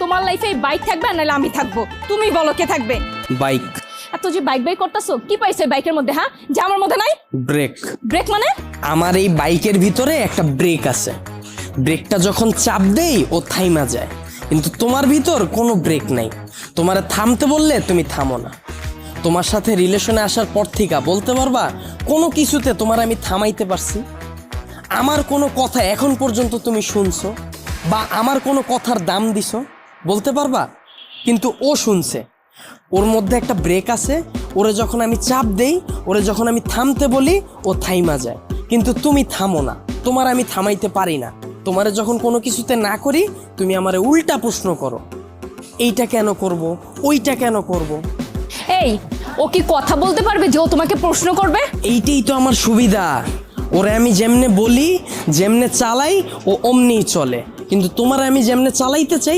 তোমার লাইফে বাইক থাকবে নাহলে আমি থাকবো, তুমি বলো কে থাকবে? বাইক। এত যে বাইক বাইক করতেছো, কি পাইছো বাইকের মধ্যে? হ্যাঁ, যে আমার মধ্যে নাই? ব্রেক। ব্রেক মানে? আমার এই বাইকের ভিতরে একটা ব্রেক আছে, ব্রেকটা যখন চাপ দেই ও থাইমা যায়, কিন্তু তোমার ভিতর কোনো ব্রেক নাই। তোমারে থামতে বললে তুমি থামো না। তোমার সাথে রিলেশনে আসার পর থেকে বলতে পারবা কোনো কিছুতে তোমার আমি থামাইতে পারছি? আমার কোনো কথা এখন পর্যন্ত তুমি শুনছো বা আমার কোনো কথার দাম দিছো বলতে পারবা? কিন্তু ও শুনছে, ওর মধ্যে একটা ব্রেক আছে, ওরে যখন আমি চাপ দেই, ওরে যখন আমি থামতে বলি ও থাইমা যায়, কিন্তু তুমি থামো না। তোমার আমি থামাইতে পারি না। তোমারে যখন কোনো কিছুতে না করি তুমি আমারে উল্টা প্রশ্ন করো, এইটা কেন করব, ওইটা কেন করব। এই, ও কি কথা বলতে পারবে যে ও তোমাকে প্রশ্ন করবে? এইটাই তো আমার সুবিধা। ওরে আমি যেমনে বলি, যেমনে চালাই ও অমনিই চলে, কিন্তু তোমার আমি যেমনে চালাইতে চাই